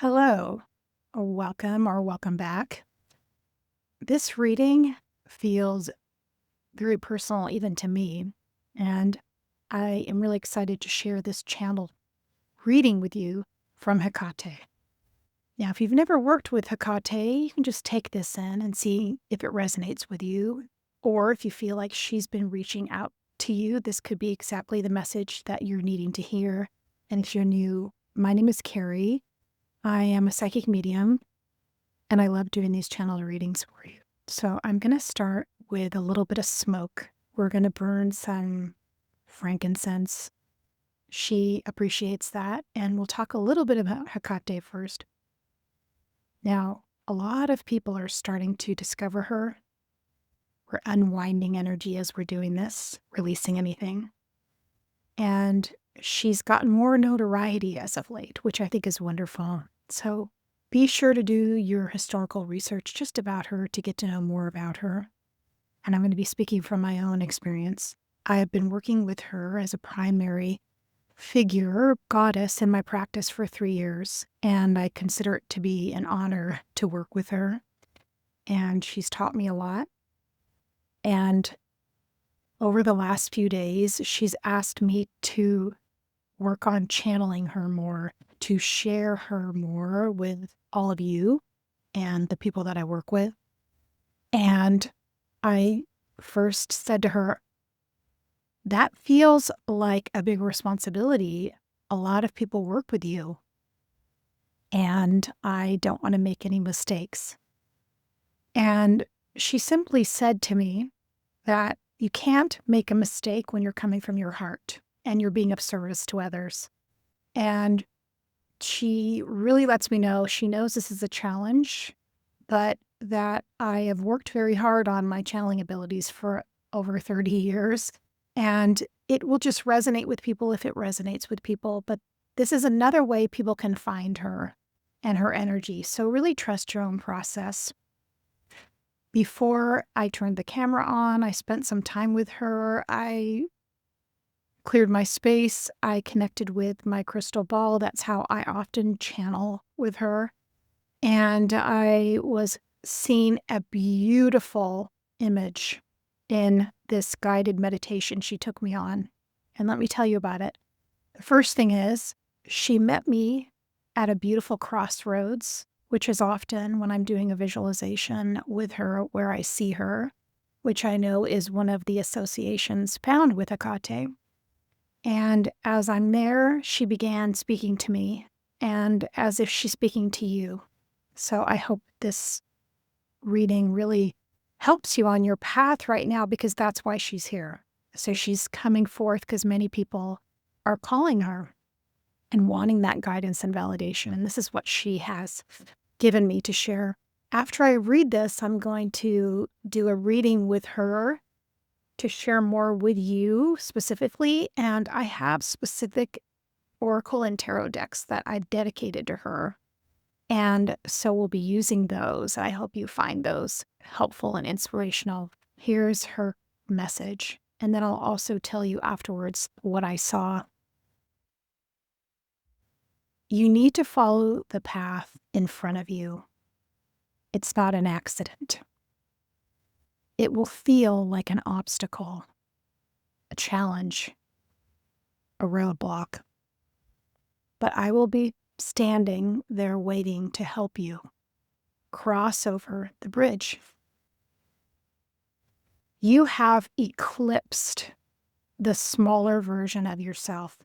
Hello, or welcome back. This reading feels very personal even to me, and I am really excited to share this channel reading with you from Hecate. Now, if you've never worked with Hecate, you can just take this in and see if it resonates with you, or if you feel like she's been reaching out to you, this could be exactly the message that you're needing to hear. And if you're new, my name is Carrie. I am a psychic medium, and I love doing these channel readings for you. So I'm going to start with a little bit of smoke. We're going to burn some frankincense. She appreciates that, and we'll talk a little bit about Hecate first. Now, a lot of people are starting to discover her. We're unwinding energy as we're doing this, releasing anything. And she's gotten more notoriety as of late, which I think is wonderful. So be sure to do your historical research just about her to get to know more about her. And I'm going to be speaking from my own experience. I have been working with her as a primary figure, goddess, in my practice for 3 years, and I consider it to be an honor to work with her. And she's taught me a lot. And over the last few days, she's asked me to work on channeling her more, to share her more with all of you and the people that I work with. And I first said to her, that feels like a big responsibility. A lot of people work with you, and I don't want to make any mistakes. And she simply said to me that you can't make a mistake when you're coming from your heart and you're being of service to others. And she really lets me know she knows this is a challenge, but that I have worked very hard on my channeling abilities for over 30 years. And it will just resonate with people if it resonates with people. But this is another way people can find her and her energy. So really trust your own process. Before I turned the camera on, I spent some time with her. I cleared my space. I connected with my crystal ball. That's how I often channel with her. And I was seeing a beautiful image in this guided meditation she took me on. And let me tell you about it. The first thing is, she met me at a beautiful crossroads, which is often when I'm doing a visualization with her where I see her, which I know is one of the associations found with Hecate. And as I'm there, she began speaking to me, and as if she's speaking to you. So I hope this reading really helps you on your path right now, because that's why she's here. So she's coming forth because many people are calling her and wanting that guidance and validation. And this is what she has given me to share. After I read this, I'm going to do a reading with her to share more with you specifically. And I have specific oracle and tarot decks that I dedicated to her. And so we'll be using those. I hope you find those helpful and inspirational. Here's her message. And then I'll also tell you afterwards what I saw. You need to follow the path in front of you. It's not an accident. It will feel like an obstacle, a challenge, a roadblock. But I will be standing there waiting to help you cross over the bridge. You have eclipsed the smaller version of yourself.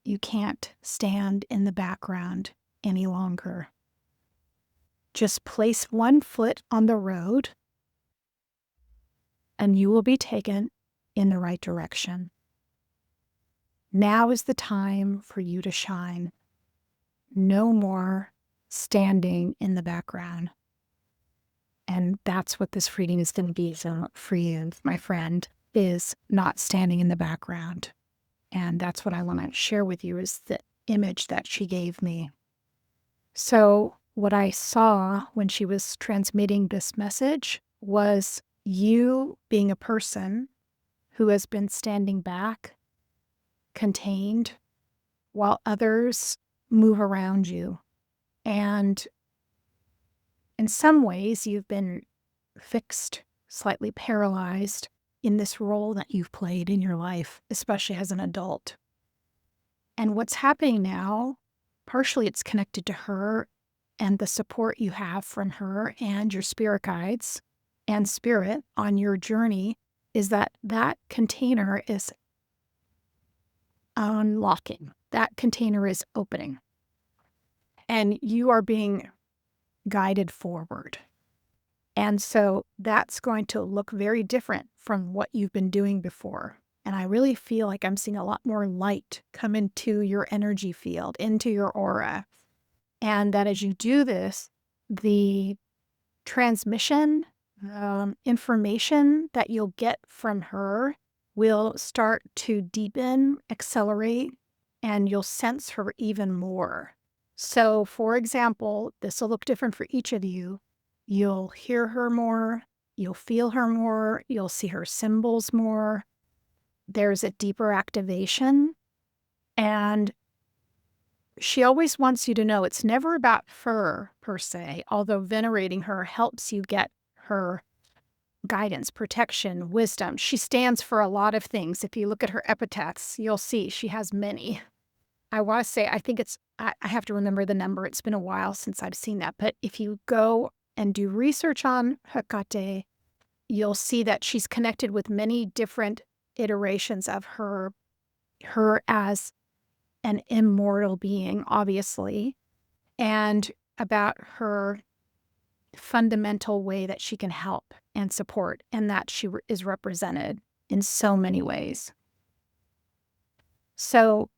You can't stand in the background any longer. Just place one foot on the road, and you will be taken in the right direction. Now is the time for you to shine. No more standing in the background. And that's what this reading is going to be for you, my friend, is not standing in the background. And that's what I want to share with you, is the image that she gave me. So what I saw when she was transmitting this message was you being a person who has been standing back, contained, while others move around you. And in some ways, you've been fixed, slightly paralyzed in this role that you've played in your life, especially as an adult. And what's happening now, partially it's connected to her and the support you have from her and your spirit guides and spirit on your journey, is that that container is unlocking. That container is opening. And you are being guided forward. And so that's going to look very different from what you've been doing before. And I really feel like I'm seeing a lot more light come into your energy field, into your aura. And that as you do this, the transmission, information that you'll get from her will start to deepen, accelerate, and you'll sense her even more. So, for example, this will look different for each of you. You'll hear her more, you'll feel her more, you'll see her symbols more. There's a deeper activation. And she always wants you to know it's never about her per se, although venerating her helps you get her guidance, protection, wisdom. She stands for a lot of things. If you look at her epitaphs, you'll see she has many. I want to say, I think I have to remember the number. It's been a while since I've seen that. But if you go and do research on Hecate, you'll see that she's connected with many different iterations of her as an immortal being, obviously, and about her fundamental way that she can help and support, and that she is represented in so many ways. So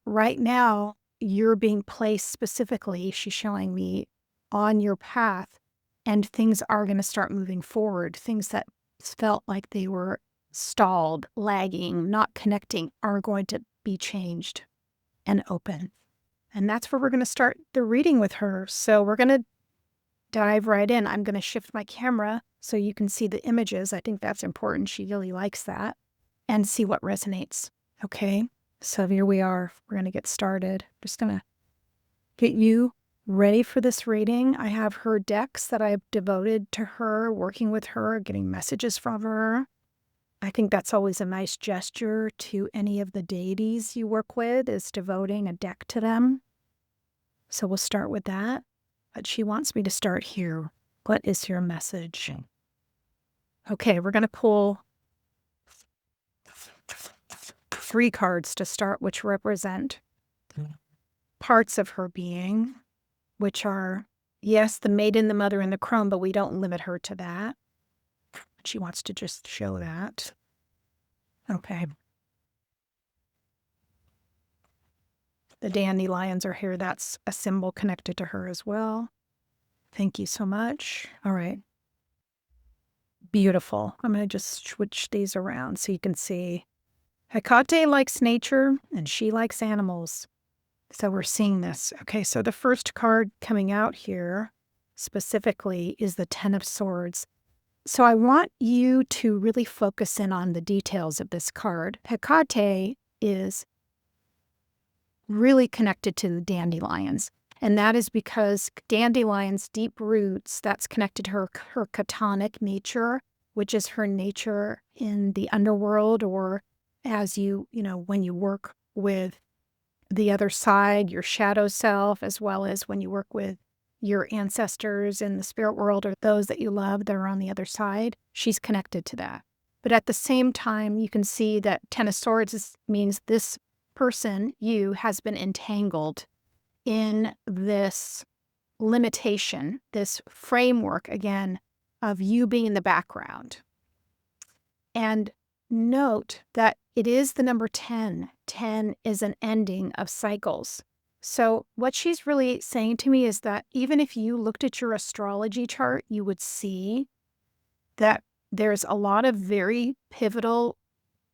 right now, you're being placed specifically, she's showing me, on your path, and things are going to start moving forward. Things that felt like they were stalled, lagging, not connecting are going to be changed and open. And that's where we're going to start the reading with her. So we're going to dive right in. I'm going to shift my camera so you can see the images. I think that's important. She really likes that. And see what resonates. Okay? So here we are. We're going to get started. Just going to get you ready for this reading. I have her decks that I've devoted to her, working with her, getting messages from her. I think that's always a nice gesture to any of the deities you work with, is devoting a deck to them. So we'll start with that. But she wants me to start here. What is your message? Okay, we're going to pull 3 cards to start, which represent parts of her being, which are, yes, the maiden, the mother, and the crone, but we don't limit her to that. She wants to just show that. Okay. The dandelions are here. That's a symbol connected to her as well. Thank you so much. All right. Beautiful. I'm going to just switch these around so you can see. Hecate likes nature and she likes animals. So we're seeing this. Okay, so the first card coming out here specifically is the Ten of Swords. So I want you to really focus in on the details of this card. Hecate is really connected to the dandelions. And that is because dandelions' deep roots, that's connected to her chthonic nature, which is her nature in the underworld, or as when you work with the other side, your shadow self, as well as when you work with your ancestors in the spirit world or those that you love that are on the other side, she's connected to that. But at the same time, you can see that Ten of Swords means this person, you, has been entangled in this limitation, this framework, again, of you being in the background. And note that it is the number 10. 10 is an ending of cycles. So what she's really saying to me is that even if you looked at your astrology chart, you would see that there's a lot of very pivotal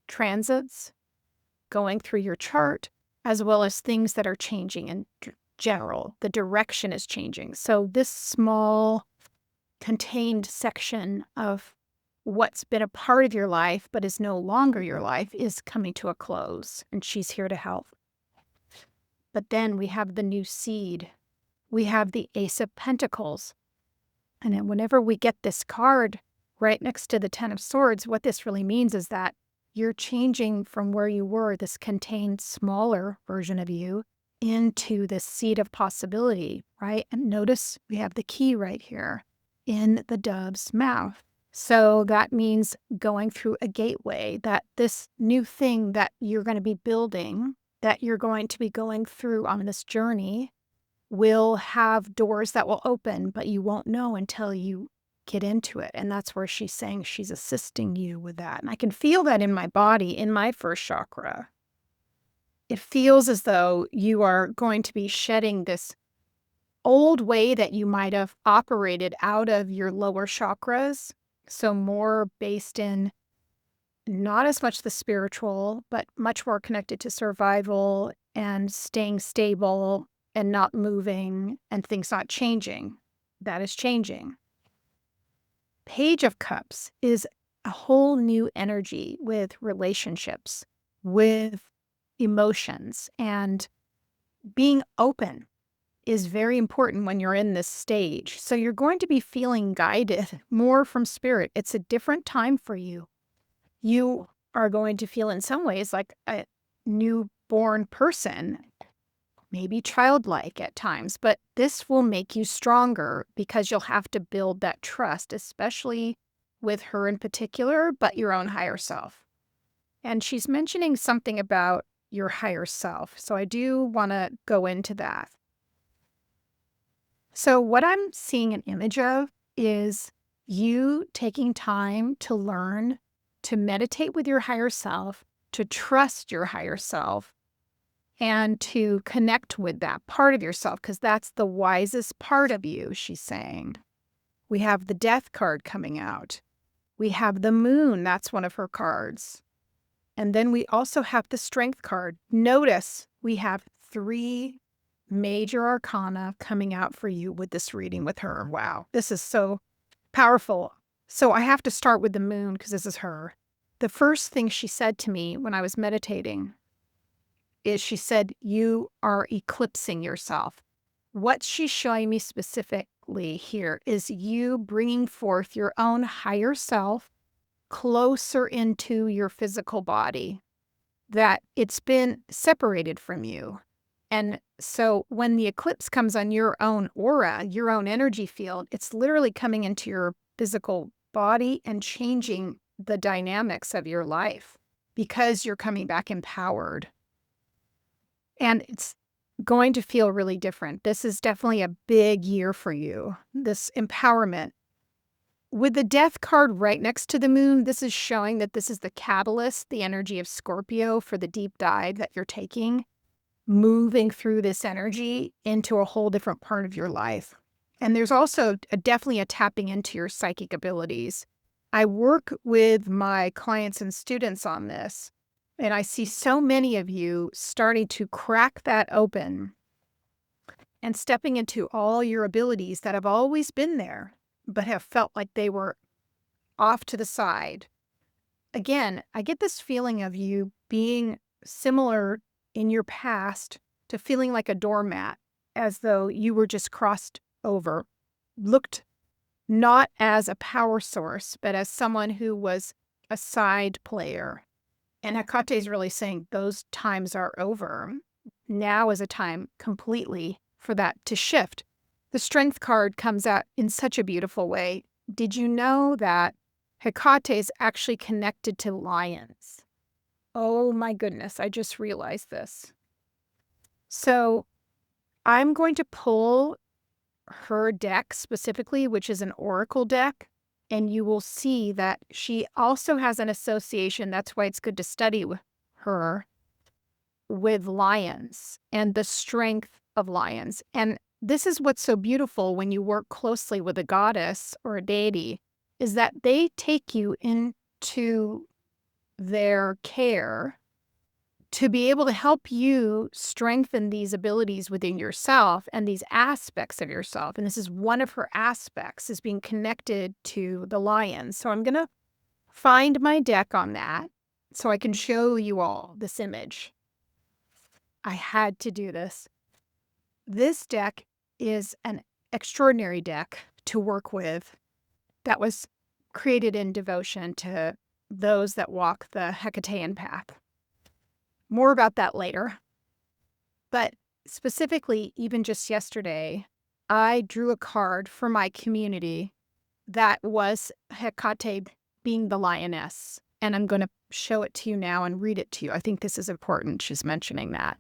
transits going through your chart, as well as things that are changing in general. The direction is changing. So this small contained section of what's been a part of your life but is no longer your life is coming to a close, and she's here to help. But then we have the new seed, we have the Ace of Pentacles. And then whenever we get this card right next to the Ten of Swords, what this really means is that you're changing from where you were, this contained, smaller version of you, into this seed of possibility, right? And notice we have the key right here in the dove's mouth. So that means going through a gateway, that this new thing that you're going to be building, that you're going to be going through on this journey, will have doors that will open, but you won't know until you get into it. And that's where she's saying she's assisting you with that. And I can feel that in my body, in my first chakra. It feels as though you are going to be shedding this old way that you might have operated out of your lower chakras. So more based in not as much the spiritual, but much more connected to survival and staying stable and not moving and things not changing. That is changing. Page of Cups is a whole new energy with relationships, with emotions, and being open is very important when you're in this stage. So you're going to be feeling guided more from spirit. It's a different time for you. You are going to feel in some ways like a newborn person, maybe childlike at times, but this will make you stronger because you'll have to build that trust, especially with her in particular, but your own higher self. And she's mentioning something about your higher self. So I do want to go into that. So what I'm seeing an image of is you taking time to learn to meditate with your higher self, to trust your higher self, and to connect with that part of yourself, because that's the wisest part of you, she's saying. We have the Death card coming out. We have the Moon. That's one of her cards. And then we also have the Strength card. Notice we have 3 major arcana coming out for you with this reading with her. Wow, this is so powerful. So I have to start with the Moon because this is her. The first thing she said to me when I was meditating is she said, you are eclipsing yourself. What she's showing me specifically here is you bringing forth your own higher self closer into your physical body, that it's been separated from you. And so when the eclipse comes on your own aura, your own energy field, it's literally coming into your physical body and changing the dynamics of your life because you're coming back empowered. And it's going to feel really different. This is definitely a big year for you, this empowerment. With the Death card right next to the Moon, this is showing that this is the catalyst, the energy of Scorpio for the deep dive that you're taking, moving through this energy into a whole different part of your life. And there's also definitely a tapping into your psychic abilities. I work with my clients and students on this, and I see so many of you starting to crack that open and stepping into all your abilities that have always been there, but have felt like they were off to the side. Again, I get this feeling of you being similar in your past to feeling like a doormat, as though you were just crossed over, looked not as a power source, but as someone who was a side player. And Hecate is really saying those times are over. Now is a time completely for that to shift. The Strength card comes out in such a beautiful way. Did you know that Hecate is actually connected to lions? Oh my goodness, I just realized this. So I'm going to pull her deck specifically, which is an oracle deck, and you will see that she also has an association. That's why it's good to study her with lions and the strength of lions. And this is what's so beautiful when you work closely with a goddess or a deity, is that they take you into their care to be able to help you strengthen these abilities within yourself and these aspects of yourself. And this is one of her aspects, is being connected to the lions. So I'm going to find my deck on that so I can show you all this image. I had to do this. This deck is an extraordinary deck to work with that was created in devotion to those that walk the Hecatean path. More about that later. But specifically, even just yesterday, I drew a card for my community that was Hecate being the lioness. And I'm going to show it to you now and read it to you. I think this is important. She's mentioning that.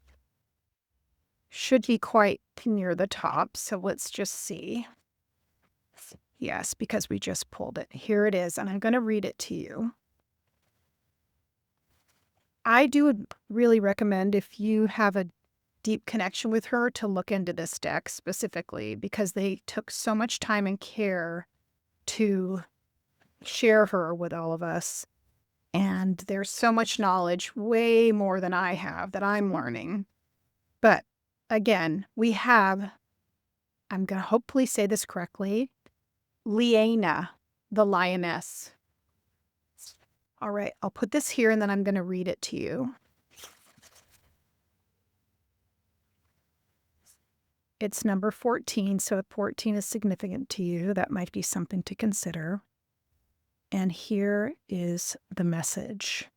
Should be quite near the top. So let's just see. Yes, because we just pulled it. Here it is. And I'm going to read it to you. I do really recommend, if you have a deep connection with her, to look into this deck specifically, because they took so much time and care to share her with all of us. And there's so much knowledge, way more than I have, that I'm learning. But again, we have, I'm going to hopefully say this correctly, Liana, the lioness. All right, I'll put this here and then I'm going to read it to you. It's number 14, so if 14 is significant to you, that might be something to consider. And here is the message.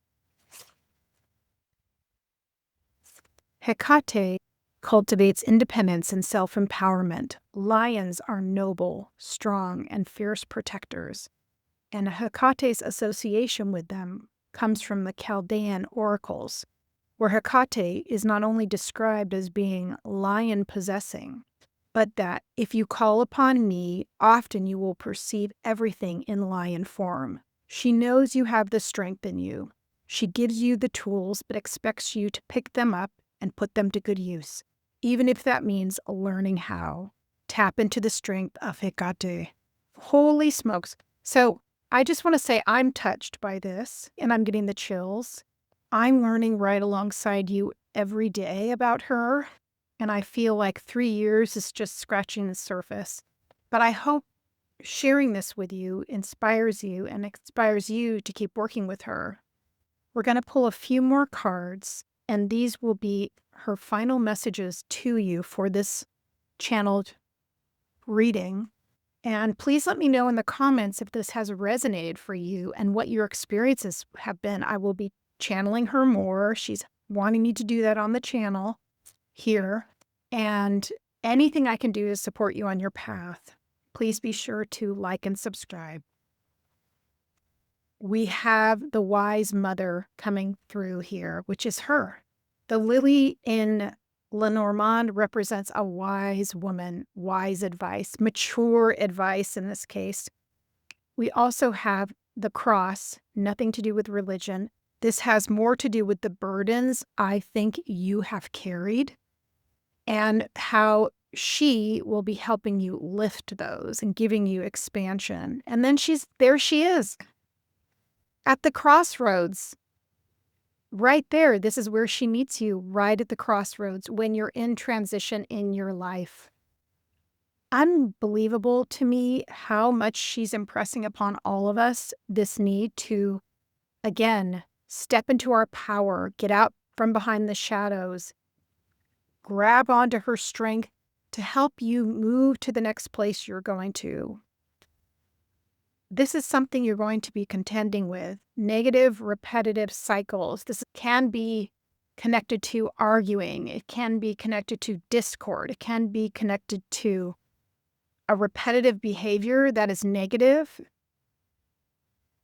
Hecate cultivates independence and self-empowerment. Lions are noble, strong, and fierce protectors. And Hecate's association with them comes from the Chaldean oracles, where Hecate is not only described as being lion-possessing, but that if you call upon me, often you will perceive everything in lion form. She knows you have the strength in you. She gives you the tools, but expects you to pick them up and put them to good use, even if that means learning how. Tap into the strength of Hecate. Holy smokes. So I just want to say I'm touched by this, and I'm getting the chills. I'm learning right alongside you every day about her, and I feel like 3 years is just scratching the surface. But I hope sharing this with you inspires you and inspires you to keep working with her. We're going to pull a few more cards, and these will be her final messages to you for this channeled reading. And please let me know in the comments if this has resonated for you and what your experiences have been. I will be channeling her more. She's wanting me to do that on the channel here. And anything I can do to support you on your path, please be sure to like and subscribe. We have the wise mother coming through here, which is her. The lily in Lenormand represents a wise woman, wise advice, mature advice in this case. We also have the cross, nothing to do with religion. This has more to do with the burdens I think you have carried and how she will be helping you lift those and giving you expansion. And then she is at the crossroads. Right there, this is where she meets you, right at the crossroads when you're in transition in your life. Unbelievable to me how much she's impressing upon all of us this need to, again, step into our power, get out from behind the shadows, grab onto her strength to help you move to the next place you're going to. This is something you're going to be contending with. Negative, repetitive cycles. This can be connected to arguing. It can be connected to discord. It can be connected to a repetitive behavior that is negative.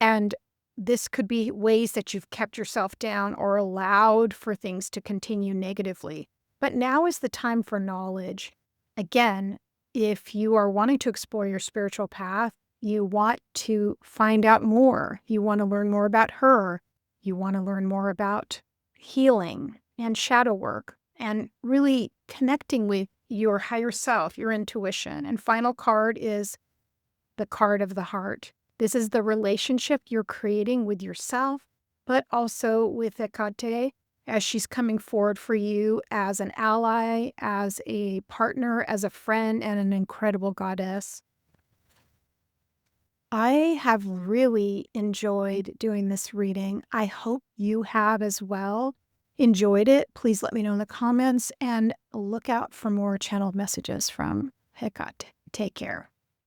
And this could be ways that you've kept yourself down or allowed for things to continue negatively. But now is the time for knowledge. Again, if you are wanting to explore your spiritual path, you want to find out more. You want to learn more about her. You want to learn more about healing and shadow work and really connecting with your higher self, your intuition. And final card is the card of the heart. This is the relationship you're creating with yourself, but also with Hecate as she's coming forward for you as an ally, as a partner, as a friend, and an incredible goddess. I have really enjoyed doing this reading. I hope you have as well enjoyed it. Please let me know in the comments and look out for more channeled messages from Hecate. Take care.